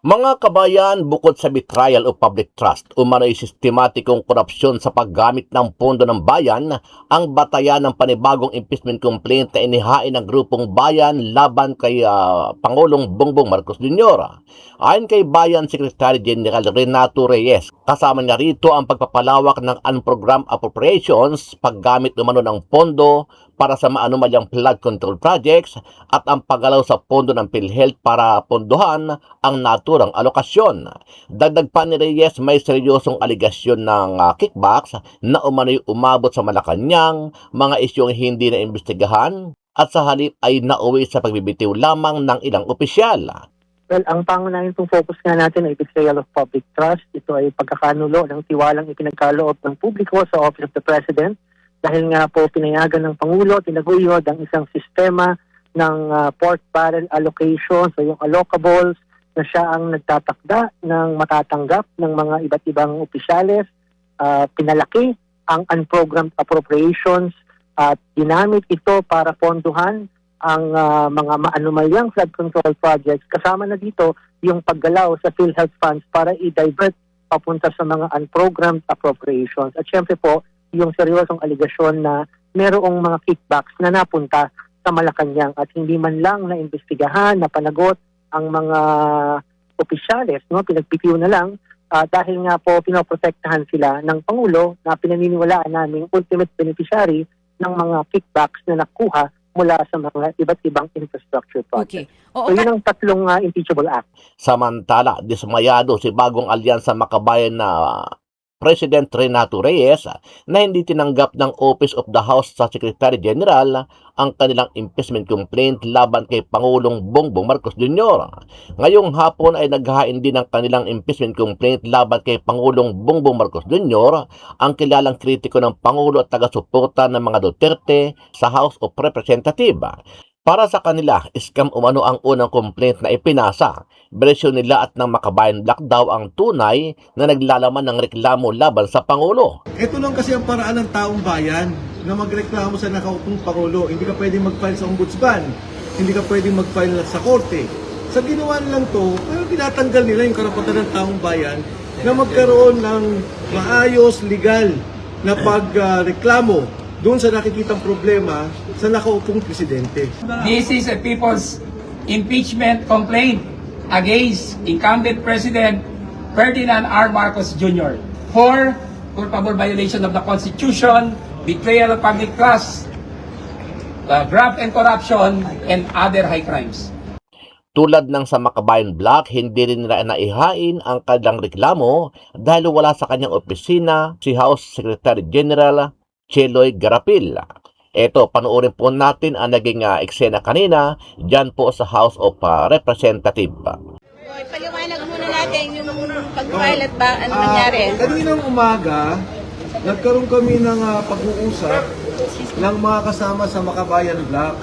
Mga kabayan, bukod sa betrayal o public trust, umano'y sistematikong korupsyon sa paggamit ng pondo ng bayan, ang batayan ng panibagong impeachment complaint na inihain ng grupong bayan laban kay Pangulong Bongbong Marcos Jr. Ayon kay Bayan Secretary General Renato Reyes, kasama niya rito ang pagpapalawak ng unprogrammed appropriations, paggamit umano ng pondo para sa maanumalyang flood control projects at ang paggalaw sa pondo ng PhilHealth para pondohan ang naturang alokasyon. Dagdag pa ni Reyes, may seryosong aligasyon ng kickbacks na umano'y umabot sa Malacanang, mga isyong hindi na imbestigahan at sa halip ay nauwi sa pagbibitiw lamang ng ilang opisyal. Well, ang pangunahing focus nga natin ay betrayal of public trust. Ito ay pagkakanulo ng tiwalang ipinagkaloob ng publiko sa Office of the President dahil nga po pinayagan ng Pangulo, tinaguyod ang isang sistema ng pork barrel allocation, so yung allocables na siya ang nagtatakda ng matatanggap ng mga iba't ibang opisyales, pinalaki ang unprogrammed appropriations at ginamit ito para ponduhan ang mga maanumalyang flood control projects. Kasama na dito yung paggalaw sa PhilHealth funds para i-divert papunta sa mga unprogrammed appropriations. At syempre po, yung seryosong aligasyon na merong mga kickbacks na napunta sa Malacanang at hindi man lang na-imbestigahan, napanagot ang mga opisyales, no? Pinagpitiw na lang dahil nga po pinoprotektahan sila ng Pangulo na pinaniniwalaan naming ultimate beneficiary ng mga kickbacks na nakuha mula sa mga iba't ibang infrastructure projects. Okay. Oo, So yun ang tatlong impeachable act. Samantala, dismayado si bagong alyansa makabayan na President Renato Reyes na hindi tinanggap ng Office of the House sa Secretary General ang kanilang impeachment complaint laban kay Pangulong Bongbong Marcos Jr. Ngayong hapon ay naghahain din ng kanilang impeachment complaint laban kay Pangulong Bongbong Marcos Jr., ang kilalang kritiko ng Pangulo at taga-suporta ng mga Duterte sa House of Representatives. Para sa kanila, scam umano ang unang complaint na ipinasa. Bersyon nila at ng Makabayan Black daw ang tunay na naglalaman ng reklamo laban sa Pangulo. Ito lang kasi ang paraan ng taong bayan na magreklamo sa nakaupong Pangulo. Hindi ka pwedeng mag-file sa ombudsman. Hindi ka pwedeng mag-file sa korte. Sa ginawa nilang to, pero tinatanggal nila yung karapatan ng taong bayan na magkaroon ng maayos, legal na pagreklamo doon sa nakikitang problema sa nakaupong presidente. This is a people's impeachment complaint against incumbent President Ferdinand R. Marcos Jr. for culpable violation of the Constitution, betrayal of public trust, graft and corruption, and other high crimes. Tulad ng sa Makabayan Black, hindi rin nila naihain ang kanilang reklamo dahil wala sa kanyang opisina si House Secretary General Cheloy Garapil. Ito, panoorin po natin ang naging eksena kanina dyan po sa House of Representatives. Paliwanag muna natin yung pag-file at ba ano nangyari. Kaninang umaga, nagkaroon kami ng pag-uusap ng mga kasama sa Makabayan Black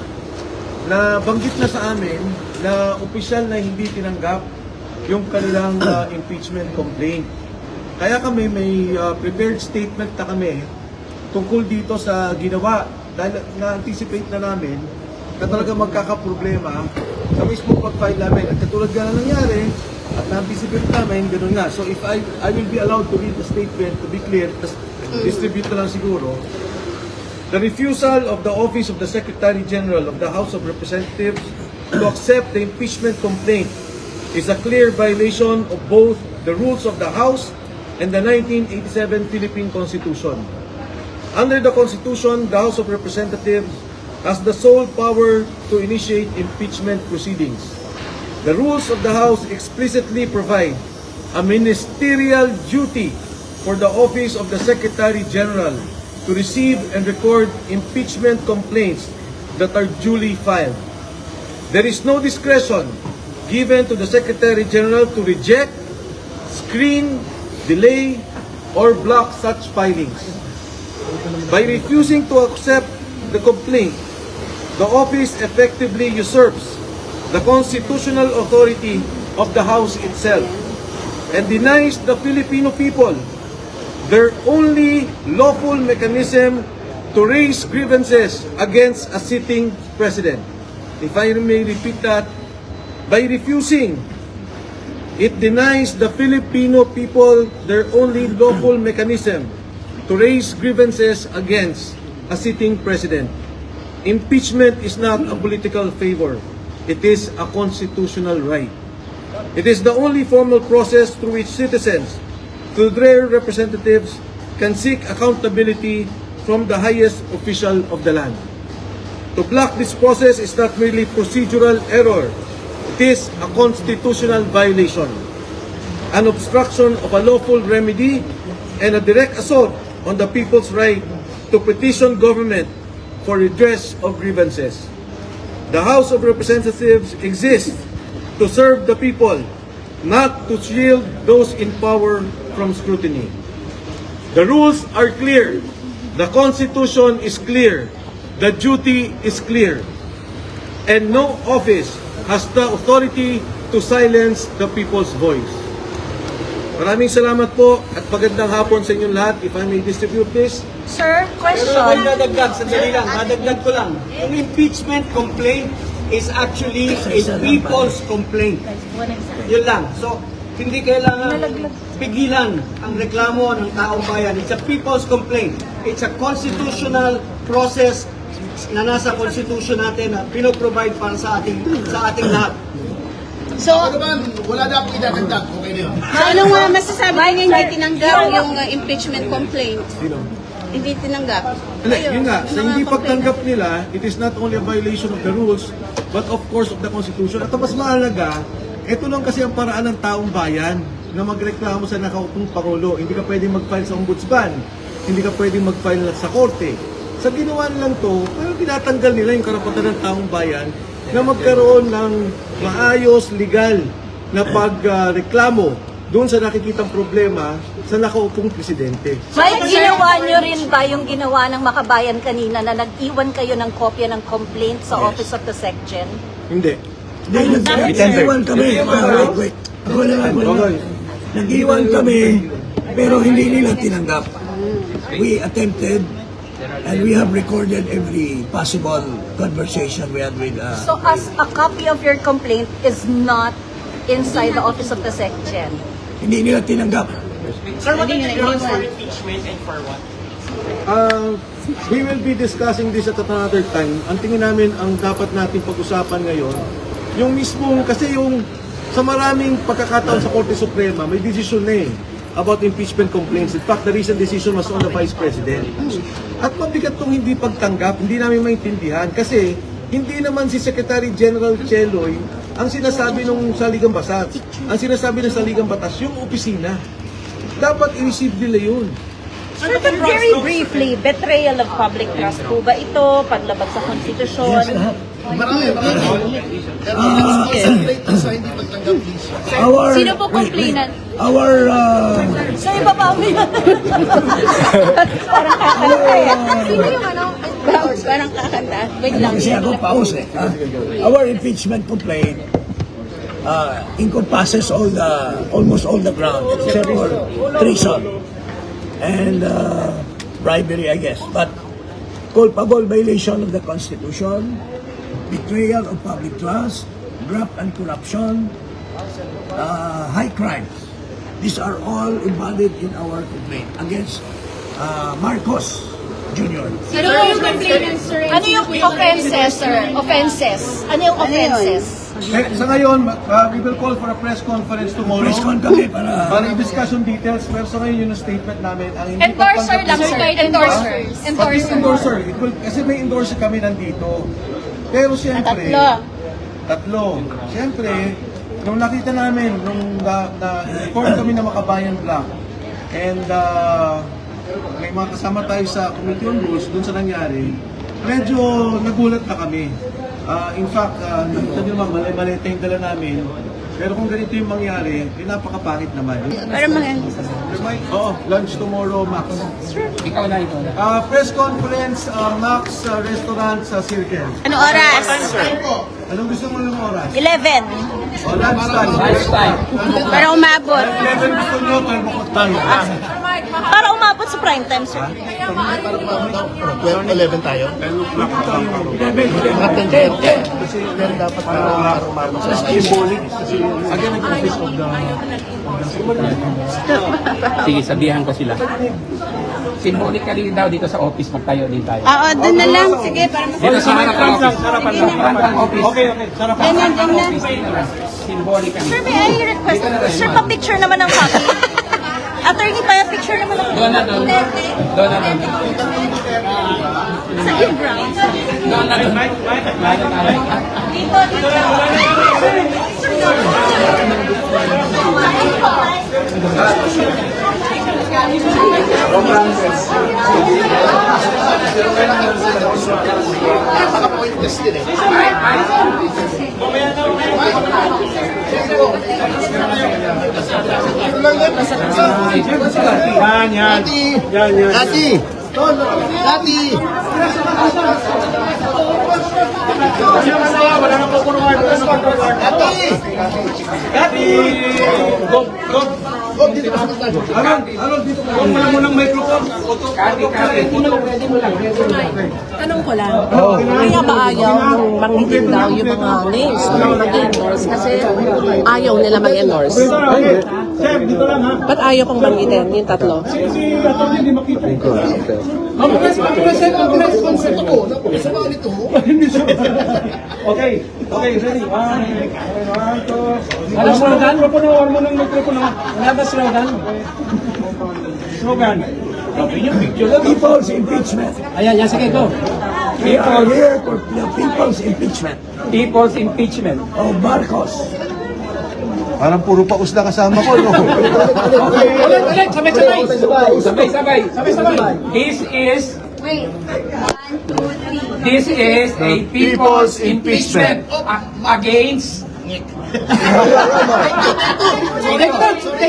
na banggit na sa amin na opisyal na hindi tinanggap yung kanilang impeachment complaint. Kaya kami may prepared statement na kami tungkol dito sa ginawa dahil na-anticipate na namin na talaga magkakaproblema sa mismo pag-file namin. At katulad nga na nangyari at na-anticipate namin, gano'n nga. So if I will be allowed to read the statement, to be clear, distribute na lang siguro. The refusal of the Office of the Secretary General of the House of Representatives to accept the impeachment complaint is a clear violation of both the rules of the House and the 1987 Philippine Constitution. Under the Constitution, the House of Representatives has the sole power to initiate impeachment proceedings. The rules of the House explicitly provide a ministerial duty for the Office of the Secretary General to receive and record impeachment complaints that are duly filed. There is no discretion given to the Secretary General to reject, screen, delay, or block such filings. By refusing to accept the complaint, the office effectively usurps the constitutional authority of the House itself and denies the Filipino people their only lawful mechanism to raise grievances against a sitting president. If I may repeat that, by refusing It denies the Filipino people their only lawful mechanism to raise grievances against a sitting president. Impeachment is not a political favor. It is a constitutional right. It is the only formal process through which citizens, through their representatives, can seek accountability from the highest official of the land. To block this process is not merely procedural error. It is a constitutional violation, an obstruction of a lawful remedy, and a direct assault on the people's right to petition government for redress of grievances. The House of Representatives exists to serve the people, not to shield those in power from scrutiny. The rules are clear. The Constitution is clear. The duty is clear. And no office has the authority to silence the people's voice. Maraming salamat po at magandang hapon sa inyong lahat. If I may distribute this. Sir, question. Madagdag, sandali lang, madagdag ko lang. Yung impeachment complaint is actually a people's complaint. Yun lang. So, hindi kailangan pigilan ang reklamo ng taong bayan. It's a people's complaint. It's a constitutional process na nasa constitution natin na pinoprovide para sa ating lahat. So, Wala na akong idadagdag. Okay na yun. so anong masasabi niya hindi tinanggap yung impeachment complaint? Hindi tinanggap. Yun nga, sa hindi pagtanggap nila, it is not only a violation of the rules, but of course of the Constitution. At ang mas mahalaga, ito lang kasi ang paraan ng taong bayan na magreklamo sa nakaupong Pangulo. Hindi ka pwedeng mag-file sa ombudsman, hindi ka pwedeng mag-file sa korte. Sa ginawa nilang to, parang tinatanggal nila yung karapatan ng taong bayan na magkaroon ng maayos, legal na pagreklamo doon sa nakikitang problema sa nakaupong presidente. May ginawa nyo rin ba yung ginawa ng Makabayan kanina na nag-iwan kayo ng kopya ng complaint sa Office of the SecGen? Hindi. Nag-iwan kami. Wait. Okay. Nag-iwan kami, pero hindi nila tinanggap. We attempted, and we have recorded every possible conversation we had with... So as a copy of your complaint is not inside the Office of the SecGen? Hindi nila tinanggap. Sir, what are the grounds for impeachment and for what? We will be discussing this at another time. Ang tingin namin ang dapat natin pag-usapan ngayon, yung mismong, kasi yung sa maraming pagkakataon sa Korte Suprema, may decision na about impeachment complaints. In fact, the recent decision was on the Vice President. At mabigat tong hindi pagtanggap, hindi namin maintindihan kasi hindi naman si Secretary General Cheloy ang sinasabi ng Saligang Batas. Ang sinasabi ng Saligang Batas, yung opisina. Dapat i-receive nila yun. Sir, but very briefly, betrayal of public trust po ba ito? Paglabag sa konstitusyon? Marami. Concentrate sa hindi pagtanggap, please. Sino po complainant? Sir, iba pa ulit. Parang kakanta eh. Sino yung parang kakanta? Wait lang. Kasi ako paus eh. Our impeachment complaint encompasses almost all the ground except for treason and bribery, I guess. But culpable violation of the Constitution, betrayal of public trust, graft and corruption, high crimes. These are all embodied in our complaint against Marcos Jr. Sino po yung complainant, sir? Ano yung offenses, sir? Offenses. Ano yung offenses? Sa ngayon, we will call for a press conference tomorrow. Press con kami para i-discuss yung details, pero sa ngayon yun ang statement namin. Ang hindi Endorser lang, sir. pagtanggap- Endorser. Pati endorser. Kasi may endorser kami nandito. Pero siyempre, tatlo. Siyempre, nung nakita namin, nung na-inform kami na Makabayan Black, and may mga kasama tayo sa Committee on Rules, dun sa nangyari, medyo nagulat na kami. In fact, nakita nyo naman, mali-malita yung dala namin. Pero kung ganito yung mangyari, napakapangit naman. Para Oo, lunch tomorrow, Max. Ikaw na. Press conference, Max Restaurant sa Circle. ano oras? Anong gusto mo ng oras? 11. O, lunchtime. Lunchtime. Para umabot. 11 gusto nyo, 12 o'clock tayo. Para umabot dapat sa prime time, sir. 12-11 tayo. Mga 10-10. Kasi meron dapat marumaro sa symbolic. Again, ang office of the... Sige, sabihan ko sila. Symbolically daw dito sa office, magtayo din tayo. Oo, doon na lang. Sige, para Dito sa harap ng office. Harap ng office. Okay, sarap. Ganyan, ganyan. Symbolically. Sir, may I request? Sir, pa-picture naman ng copy. Attorney, pa-picture naman ng Doon na doon. Doon na doon. Sa yung ground. Doon na doon. Dito, dito. Naka-pointless din eh. Yan. Dati! Dati! Wala na po puno Dati! Bob, dito ka sa tayo. Alon, dito. Huwag mo lang munang microphone. Tanong ko lang, kaya ba ayaw nung banggitin daw yung mga names ng mag-endorse kasi ayaw nila mag-endorse? Sir, dito lang ha. Ba't ayaw kong banggitin yung tatlo? Si Atty. hindi makita. Okay, ready. One, two. Ano slogan? Huwag mo ng microphone. Ano ba slogan? Slogan. People's impeachment. Ayan, yan. Sige, go. We are here for the people's impeachment People's impeachment. of Marcos. Parang puro paus na kasama ko, no? Ulit, sabay-sabay. Sabay-sabay. This is a people's impeachment against Take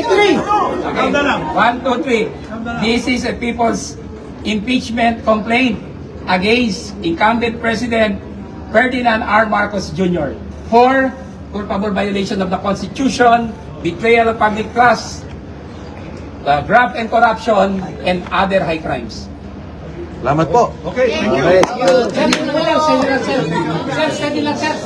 three. Okay. 1, 2, 3. This is a people's impeachment complaint against incumbent President Ferdinand R. Marcos Jr. for culpable violation of the Constitution, betrayal of public trust, graft and corruption, and other high crimes. Salamat po. Okay, thank you. Sir, steady lang, sir.